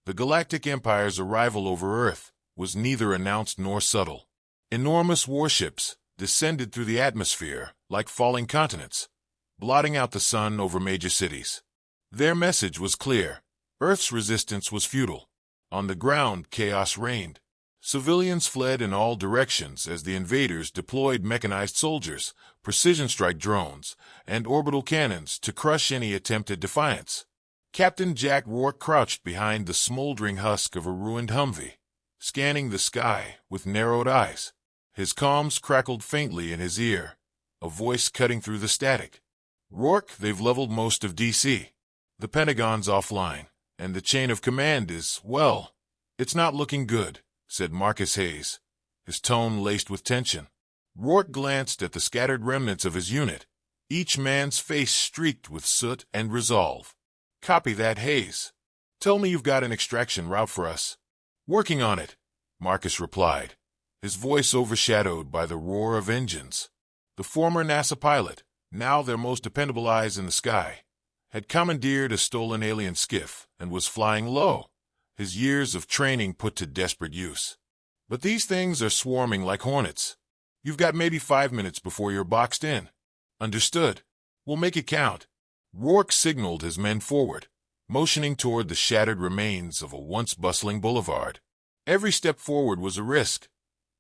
The Galactic Empire's arrival over Earth was neither announced nor subtle. Enormous warships descended through the atmosphere like falling continents, blotting out the sun over major cities. Their message was clear. Earth's resistance was futile. On the ground, chaos reigned. Civilians fled in all directions as the invaders deployed mechanized soldiers, precision strike drones, and orbital cannons to crush any attempt at defiance. Captain Jack Rourke crouched behind the smoldering husk of a ruined Humvee, scanning the sky with narrowed eyes. His comms crackled faintly in his ear, a voice cutting through the static. "Rourke, they've leveled most of D.C. The Pentagon's offline, and the chain of command is, well, it's not looking good," said Marcus Hayes, his tone laced with tension. Rourke glanced at the scattered remnants of his unit, each man's face streaked with soot and resolve. "Copy that, Hayes. Tell me you've got an extraction route for us." "Working on it," Marcus replied, his voice overshadowed by the roar of engines. The former NASA pilot, now their most dependable eyes in the sky, had commandeered a stolen alien skiff and was flying low, his years of training put to desperate use. "But these things are swarming like hornets. You've got maybe 5 minutes before you're boxed in." "Understood. We'll make it count." Rourke signaled his men forward, motioning toward the shattered remains of a once bustling boulevard. Every step forward was a risk,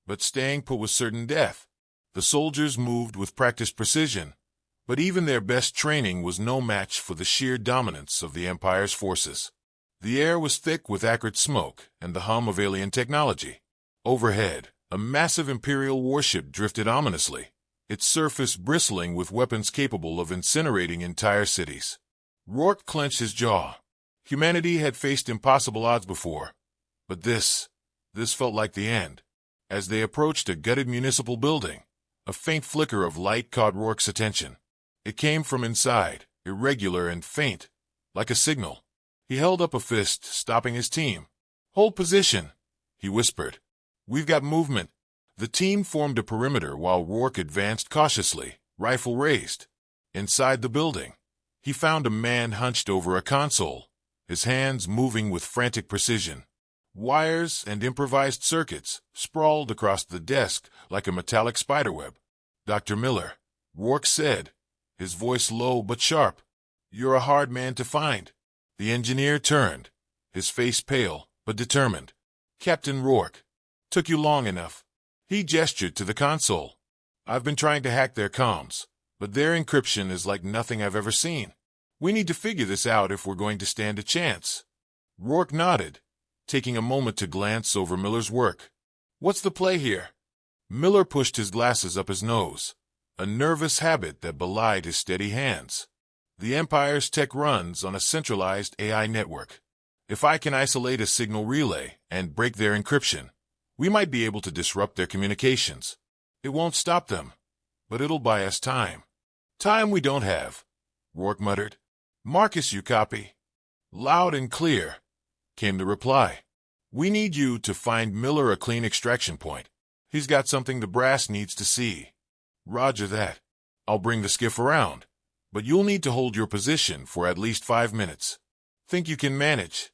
but staying put was certain death. The soldiers moved with practiced precision, but even their best training was no match for the sheer dominance of the Empire's forces. The air was thick with acrid smoke and the hum of alien technology. Overhead, a massive imperial warship drifted ominously, its surface bristling with weapons capable of incinerating entire cities. Rourke clenched his jaw. Humanity had faced impossible odds before, but this felt like the end. As they approached a gutted municipal building, a faint flicker of light caught Rourke's attention. It came from inside, irregular and faint, like a signal. He held up a fist, stopping his team. "Hold position," he whispered. "We've got movement." The team formed a perimeter while Rourke advanced cautiously, rifle raised. Inside the building, he found a man hunched over a console, his hands moving with frantic precision. Wires and improvised circuits sprawled across the desk like a metallic spiderweb. "Dr. Miller," Rourke said, his voice low but sharp. "You're a hard man to find." The engineer turned, his face pale but determined. "Captain Rourke, took you long enough." He gestured to the console. "I've been trying to hack their comms, but their encryption is like nothing I've ever seen. We need to figure this out if we're going to stand a chance." Rourke nodded, taking a moment to glance over Miller's work. "What's the play here?" Miller pushed his glasses up his nose, a nervous habit that belied his steady hands. "The Empire's tech runs on a centralized AI network. If I can isolate a signal relay and break their encryption, we might be able to disrupt their communications. It won't stop them, but it'll buy us time." "Time we don't have," Rourke muttered. "Marcus, you copy?" "Loud and clear," came the reply. "We need you to find Miller a clean extraction point. He's got something the brass needs to see." "Roger that. I'll bring the skiff around, but you'll need to hold your position for at least 5 minutes. Think you can manage?"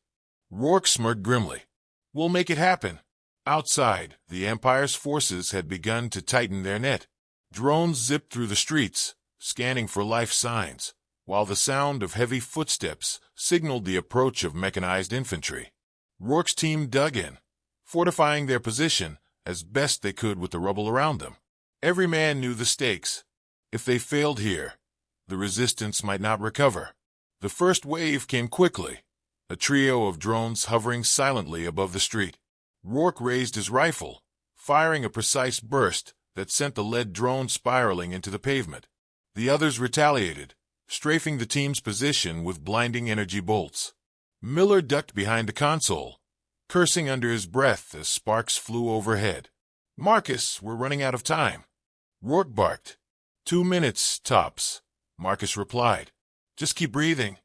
Rourke smirked grimly. "We'll make it happen." Outside, the Empire's forces had begun to tighten their net. Drones zipped through the streets, scanning for life signs, while the sound of heavy footsteps signaled the approach of mechanized infantry. Rourke's team dug in, fortifying their position as best they could with the rubble around them. Every man knew the stakes. If they failed here, the resistance might not recover. The first wave came quickly, a trio of drones hovering silently above the street. Rourke raised his rifle, firing a precise burst that sent the lead drone spiraling into the pavement. The others retaliated, strafing the team's position with blinding energy bolts. Miller ducked behind the console, cursing under his breath as sparks flew overhead. "Marcus, we're running out of time." Rourke barked. 2 minutes, tops," Marcus replied. "Just keep breathing."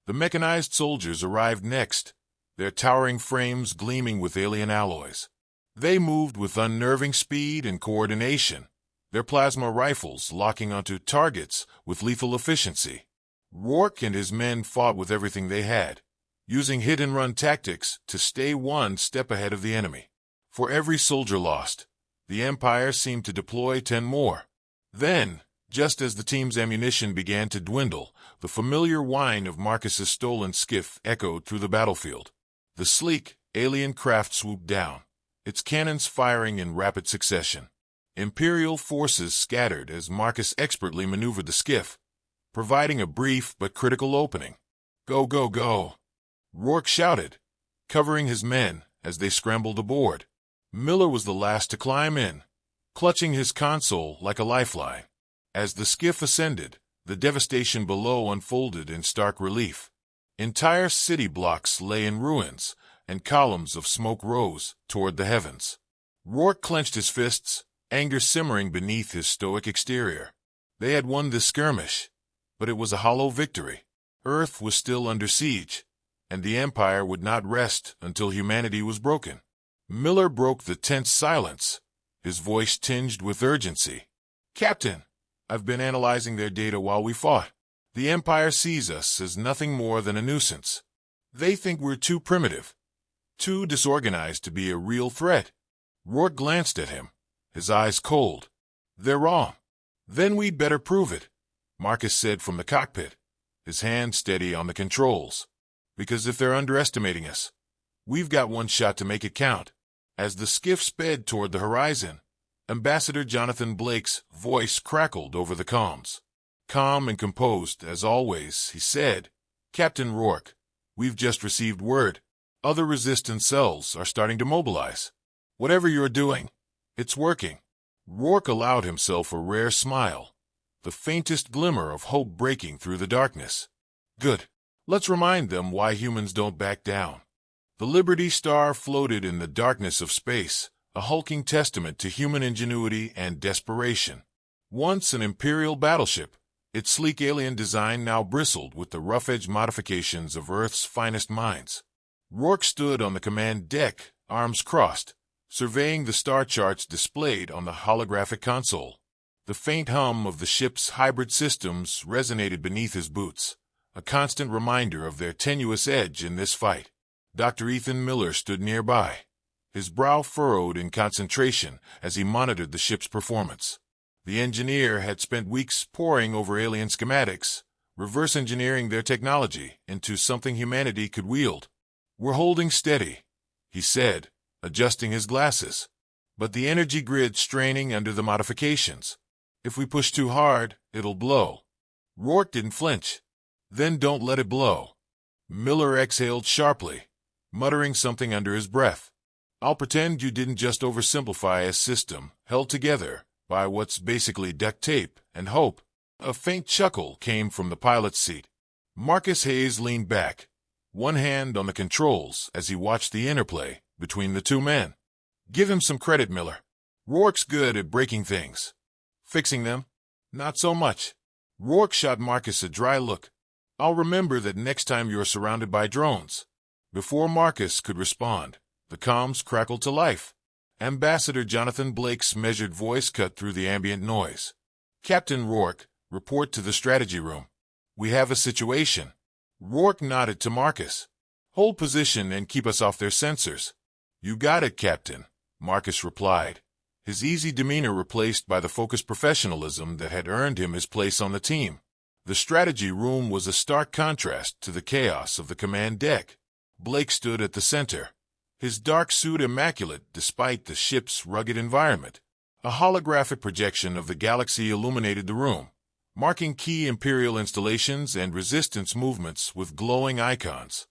The mechanized soldiers arrived next, their towering frames gleaming with alien alloys. They moved with unnerving speed and coordination, their plasma rifles locking onto targets with lethal efficiency. Rourke and his men fought with everything they had, using hit-and-run tactics to stay one step ahead of the enemy. For every soldier lost, the Empire seemed to deploy 10 more. Then, just as the team's ammunition began to dwindle, the familiar whine of Marcus's stolen skiff echoed through the battlefield. The sleek, alien craft swooped down, its cannons firing in rapid succession. Imperial forces scattered as Marcus expertly maneuvered the skiff, providing a brief but critical opening. "Go, go, go!" Rourke shouted, covering his men as they scrambled aboard. Miller was the last to climb in, clutching his console like a lifeline. As the skiff ascended, the devastation below unfolded in stark relief. Entire city blocks lay in ruins, and columns of smoke rose toward the heavens. Rourke clenched his fists, anger simmering beneath his stoic exterior. They had won this skirmish, but it was a hollow victory. Earth was still under siege, and the Empire would not rest until humanity was broken. Miller broke the tense silence, his voice tinged with urgency. "Captain, I've been analyzing their data while we fought. The Empire sees us as nothing more than a nuisance. They think we're too primitive, too disorganized to be a real threat." Rourke glanced at him, his eyes cold. "They're wrong." "Then we'd better prove it," Marcus said from the cockpit, his hand steady on the controls. "Because if they're underestimating us, we've got one shot to make it count." As the skiff sped toward the horizon, Ambassador Jonathan Blake's voice crackled over the comms. Calm and composed as always, he said, "Captain Rourke, we've just received word. Other resistance cells are starting to mobilize. Whatever you're doing, it's working." Rourke allowed himself a rare smile, the faintest glimmer of hope breaking through the darkness. "Good. Let's remind them why humans don't back down." The Liberty Star floated in the darkness of space, a hulking testament to human ingenuity and desperation. Once an Imperial battleship, its sleek alien design now bristled with the rough-edged modifications of Earth's finest minds. Rourke stood on the command deck, arms crossed, surveying the star charts displayed on the holographic console. The faint hum of the ship's hybrid systems resonated beneath his boots, a constant reminder of their tenuous edge in this fight. Dr. Ethan Miller stood nearby, his brow furrowed in concentration as he monitored the ship's performance. The engineer had spent weeks poring over alien schematics, reverse engineering their technology into something humanity could wield. "We're holding steady," he said, adjusting his glasses, "but the energy grid's straining under the modifications. If we push too hard, it'll blow." Rourke didn't flinch. "Then don't let it blow." Miller exhaled sharply, muttering something under his breath. "I'll pretend you didn't just oversimplify a system held together by what's basically duct tape and hope." A faint chuckle came from the pilot's seat. Marcus Hayes leaned back, one hand on the controls as he watched the interplay between the two men. "Give him some credit, Miller. Rourke's good at breaking things. Fixing them, not so much." Rourke shot Marcus a dry look. "I'll remember that next time you're surrounded by drones." Before Marcus could respond, the comms crackled to life. Ambassador Jonathan Blake's measured voice cut through the ambient noise. "Captain Rourke, report to the strategy room. We have a situation." Rourke nodded to Marcus. "Hold position and keep us off their sensors." "You got it, Captain," Marcus replied, his easy demeanor replaced by the focused professionalism that had earned him his place on the team. The strategy room was a stark contrast to the chaos of the command deck. Blake stood at the center, his dark suit immaculate despite the ship's rugged environment. A holographic projection of the galaxy illuminated the room, marking key Imperial installations and resistance movements with glowing icons.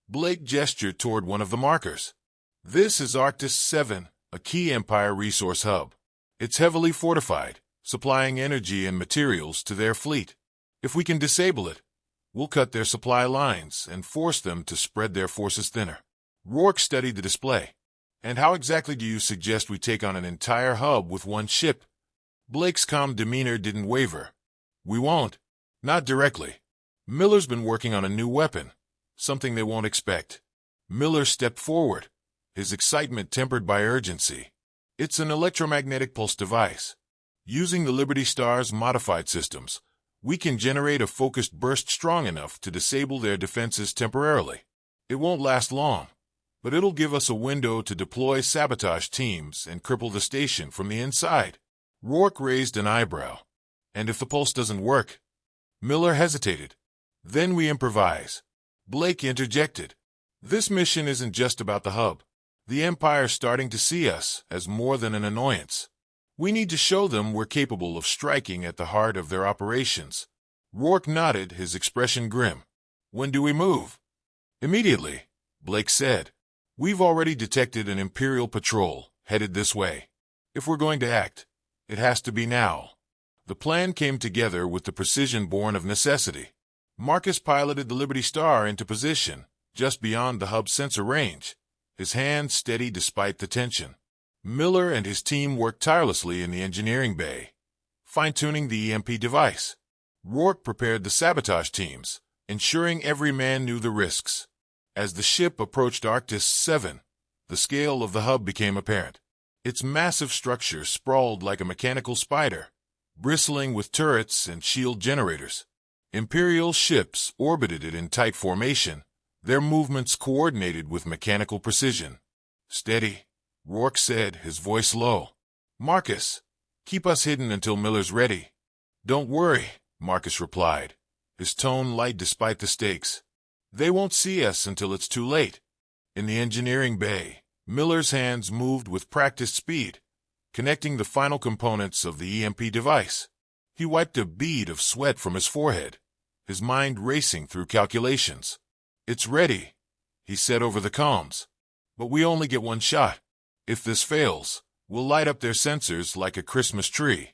Blake gestured toward one of the markers. "This is Arctis 7, a key Empire resource hub. It's heavily fortified, supplying energy and materials to their fleet. If we can disable it, we'll cut their supply lines and force them to spread their forces thinner." Rourke studied the display. "And how exactly do you suggest we take on an entire hub with one ship?" Blake's calm demeanor didn't waver. "We won't. Not directly. Miller's been working on a new weapon, something they won't expect." Miller stepped forward, his excitement tempered by urgency. "It's an electromagnetic pulse device. Using the Liberty Star's modified systems, we can generate a focused burst strong enough to disable their defenses temporarily. It won't last long, but it'll give us a window to deploy sabotage teams and cripple the station from the inside. Rourke raised an eyebrow. And if the pulse doesn't work? Miller hesitated. Then we improvise. Blake interjected. This mission isn't just about the hub. The Empire's starting to see us as more than an annoyance. We need to show them we're capable of striking at the heart of their operations. Rourke nodded, his expression grim. When do we move? Immediately, Blake said. We've already detected an Imperial patrol headed this way. If we're going to act, it has to be now. The plan came together with the precision born of necessity. Marcus piloted the Liberty Star into position, just beyond the hub's sensor range, his hand steady despite the tension. Miller and his team worked tirelessly in the engineering bay, fine-tuning the EMP device. Rourke prepared the sabotage teams, ensuring every man knew the risks. As the ship approached Arctis 7, the scale of the hub became apparent. Its massive structure sprawled like a mechanical spider, bristling with turrets and shield generators. Imperial ships orbited it in tight formation, their movements coordinated with mechanical precision. Steady, Rourke said, his voice low. Marcus, keep us hidden until Miller's ready. Don't worry, Marcus replied, his tone light despite the stakes. They won't see us until it's too late. In the engineering bay, Miller's hands moved with practiced speed, connecting the final components of the EMP device. He wiped a bead of sweat from his forehead, his mind racing through calculations. It's ready, he said over the comms. But we only get one shot. If this fails, we'll light up their sensors like a Christmas tree.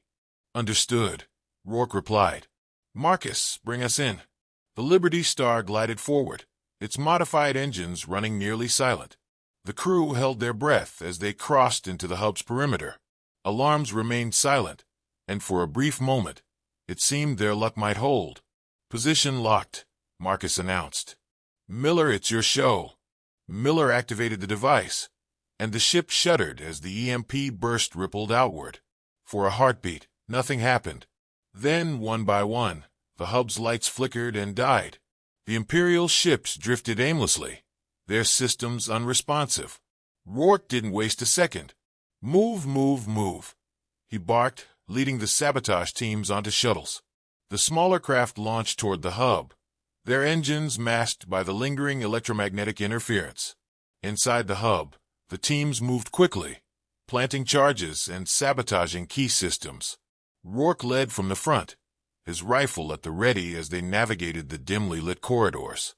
Understood, Rourke replied. Marcus, bring us in. The Liberty Star glided forward, its modified engines running nearly silent. The crew held their breath as they crossed into the hub's perimeter. Alarms remained silent, and for a brief moment, it seemed their luck might hold. Position locked, Marcus announced. Miller, it's your show. Miller activated the device, and the ship shuddered as the EMP burst rippled outward. For a heartbeat, nothing happened. Then, one by one, the hub's lights flickered and died. The Imperial ships drifted aimlessly, their systems unresponsive. Rourke didn't waste a second. Move, move, move, he barked, leading the sabotage teams onto shuttles. The smaller craft launched toward the hub, their engines masked by the lingering electromagnetic interference. Inside the hub, the teams moved quickly, planting charges and sabotaging key systems. Rourke led from the front, his rifle at the ready as they navigated the dimly lit corridors.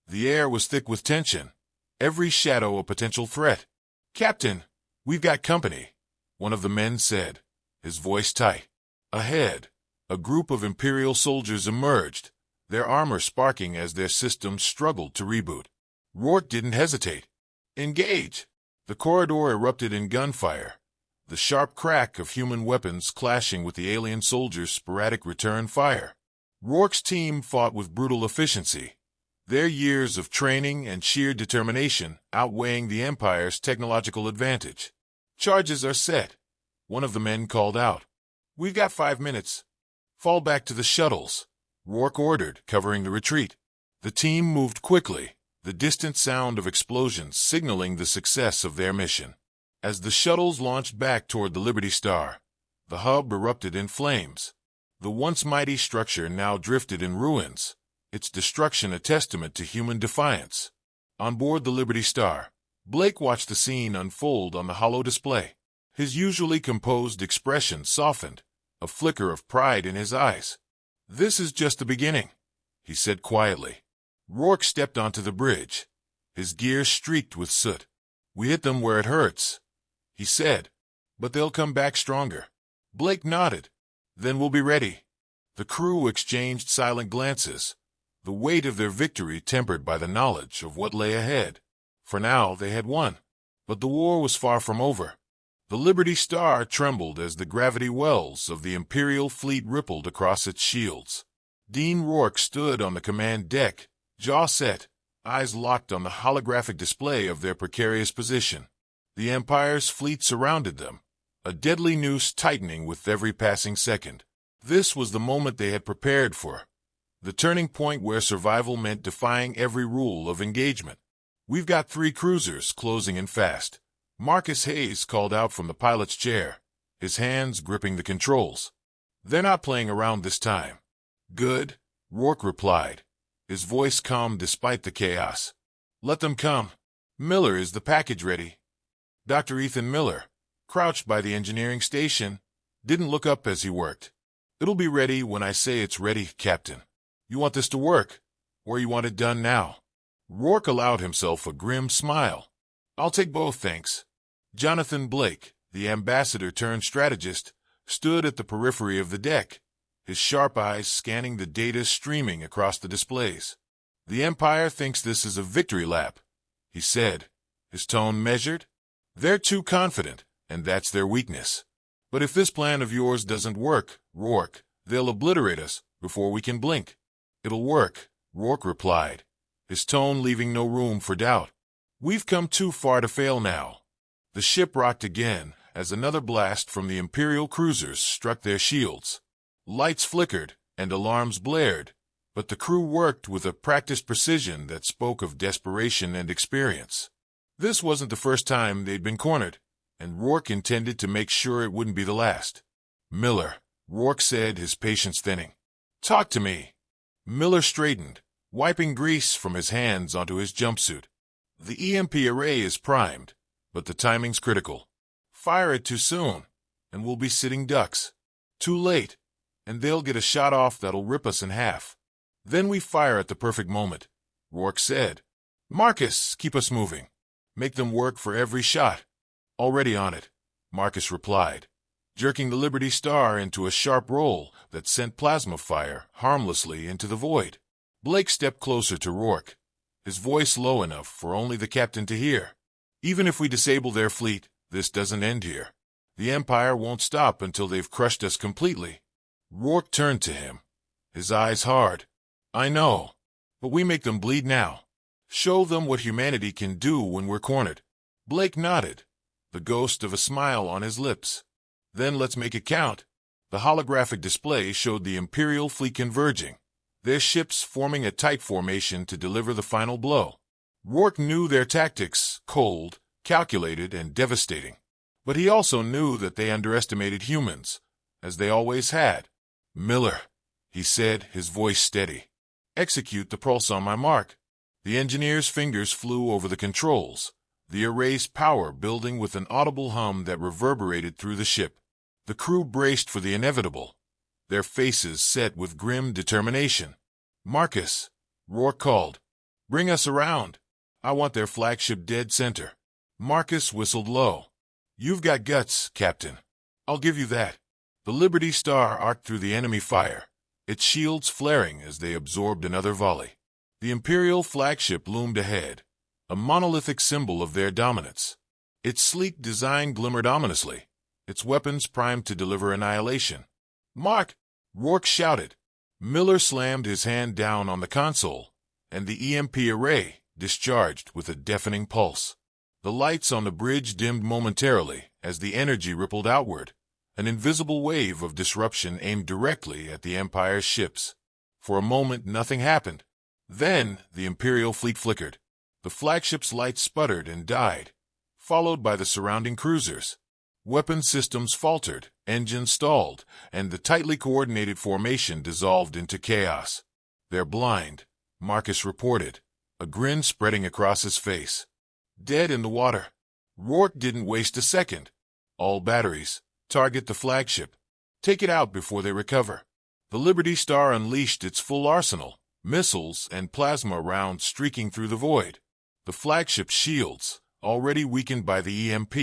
The air was thick with tension, every shadow a potential threat. Captain, we've got company, one of the men said, his voice tight. Ahead, a group of Imperial soldiers emerged, their armor sparking as their systems struggled to reboot. Rourke didn't hesitate. Engage! The corridor erupted in gunfire, the sharp crack of human weapons clashing with the alien soldiers' sporadic return fire. Rourke's team fought with brutal efficiency, their years of training and sheer determination outweighing the Empire's technological advantage. Charges are set, one of the men called out. We've got 5 minutes. Fall back to the shuttles, Rourke ordered, covering the retreat. The team moved quickly, the distant sound of explosions signaling the success of their mission. As the shuttles launched back toward the Liberty Star, the hub erupted in flames. The once mighty structure now drifted in ruins, its destruction a testament to human defiance. On board the Liberty Star, Blake watched the scene unfold on the holo display. His usually composed expression softened, a flicker of pride in his eyes. This is just the beginning, he said quietly. Rourke stepped onto the bridge, his gear streaked with soot. We hit them where it hurts, he said, but they'll come back stronger. Blake nodded. Then we'll be ready. The crew exchanged silent glances, the weight of their victory tempered by the knowledge of what lay ahead. For now they had won, but the war was far from over. The Liberty Star trembled as the gravity wells of the Imperial fleet rippled across its shields. Dean Rourke stood on the command deck, jaw set, eyes locked on the holographic display of their precarious position. The Empire's fleet surrounded them, a deadly noose tightening with every passing second. This was the moment they had prepared for, the turning point where survival meant defying every rule of engagement. We've got 3 cruisers closing in fast. Marcus Hayes called out from the pilot's chair, his hands gripping the controls. They're not playing around this time. Good, Rourke replied, his voice calm despite the chaos. Let them come. Miller, is the package ready? Dr. Ethan Miller, crouched by the engineering station, didn't look up as he worked. It'll be ready when I say it's ready, Captain. You want this to work, or you want it done now? Rourke allowed himself a grim smile. I'll take both, thanks. Jonathan Blake, the ambassador-turned-strategist, stood at the periphery of the deck, his sharp eyes scanning the data streaming across the displays. The Empire thinks this is a victory lap, he said, his tone measured. They're too confident, and that's their weakness. But if this plan of yours doesn't work, Rourke, they'll obliterate us before we can blink. It'll work, Rourke replied, his tone leaving no room for doubt. We've come too far to fail now. The ship rocked again as another blast from the Imperial cruisers struck their shields. Lights flickered and alarms blared, but the crew worked with a practiced precision that spoke of desperation and experience. This wasn't the first time they'd been cornered, and Rourke intended to make sure it wouldn't be the last. Miller, Rourke said, his patience thinning. Talk to me. Miller straightened, wiping grease from his hands onto his jumpsuit. The EMP array is primed, but the timing's critical. Fire it too soon, and we'll be sitting ducks. Too late, and they'll get a shot off that'll rip us in half. Then we fire at the perfect moment, Rourke said. Marcus, keep us moving. Make them work for every shot. Already on it, Marcus replied, jerking the Liberty Star into a sharp roll that sent plasma fire harmlessly into the void. Blake stepped closer to Rourke, his voice low enough for only the captain to hear. Even if we disable their fleet, this doesn't end here. The Empire won't stop until they've crushed us completely. Rourke turned to him, his eyes hard. I know, but we make them bleed now. Show them what humanity can do when we're cornered. Blake nodded, the ghost of a smile on his lips. Then let's make it count. The holographic display showed the Imperial fleet converging, their ships forming a tight formation to deliver the final blow. Rourke knew their tactics, cold, calculated, and devastating. But he also knew that they underestimated humans, as they always had. Miller, he said, his voice steady. Execute the pulse on my mark. The engineer's fingers flew over the controls, the array's power building with an audible hum that reverberated through the ship. The crew braced for the inevitable, their faces set with grim determination. Marcus, Rourke called. Bring us around. I want their flagship dead center. Marcus whistled low. You've got guts, Captain. I'll give you that. The Liberty Star arced through the enemy fire, its shields flaring as they absorbed another volley. The Imperial flagship loomed ahead, a monolithic symbol of their dominance. Its sleek design glimmered ominously, its weapons primed to deliver annihilation. Mark! Rourke shouted. Miller slammed his hand down on the console, and the EMP array discharged with a deafening pulse. The lights on the bridge dimmed momentarily as the energy rippled outward, an invisible wave of disruption aimed directly at the Empire's ships. For a moment, nothing happened. Then, the Imperial fleet flickered. The flagship's lights sputtered and died, followed by the surrounding cruisers. Weapon systems faltered, engines stalled, and the tightly coordinated formation dissolved into chaos. They're blind, Marcus reported, a grin spreading across his face. Dead in the water. Rourke didn't waste a second. All batteries. Target the flagship. Take it out before they recover. The Liberty Star unleashed its full arsenal, missiles and plasma rounds streaking through the void. The flagship's shields, already weakened by the EMP,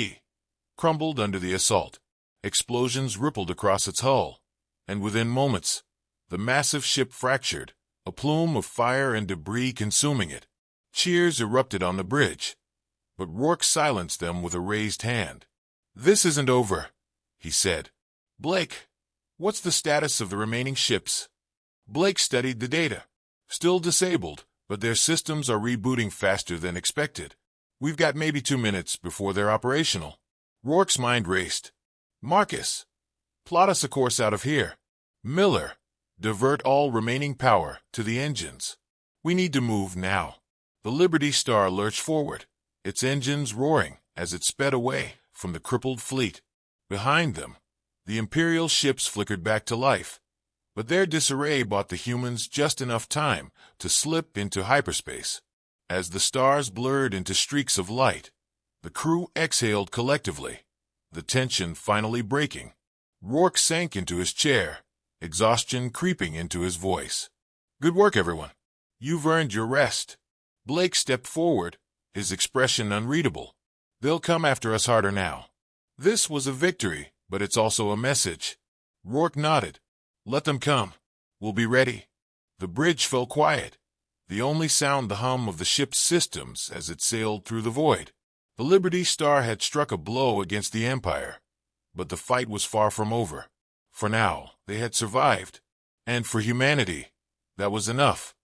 crumbled under the assault. Explosions rippled across its hull, and within moments, the massive ship fractured, a plume of fire and debris consuming it. Cheers erupted on the bridge, but Rourke silenced them with a raised hand. This isn't over, he said. Blake, what's the status of the remaining ships? Blake studied the data. Still disabled, but their systems are rebooting faster than expected. We've got maybe 2 minutes before they're operational. Rourke's mind raced. Marcus, plot us a course out of here. Miller, divert all remaining power to the engines. We need to move now. The Liberty Star lurched forward, its engines roaring as it sped away from the crippled fleet. Behind them, the Imperial ships flickered back to life, but their disarray bought the humans just enough time to slip into hyperspace. As the stars blurred into streaks of light, the crew exhaled collectively, the tension finally breaking. Rourke sank into his chair, exhaustion creeping into his voice. "Good work, everyone. You've earned your rest." Blake stepped forward, his expression unreadable. "They'll come after us harder now." This was a victory, but it's also a message. Rourke nodded. "Let them come. We'll be ready." The bridge fell quiet, the only sound the hum of the ship's systems as it sailed through the void. The Liberty Star had struck a blow against the Empire, but the fight was far from over. For now, they had survived. And for humanity, that was enough.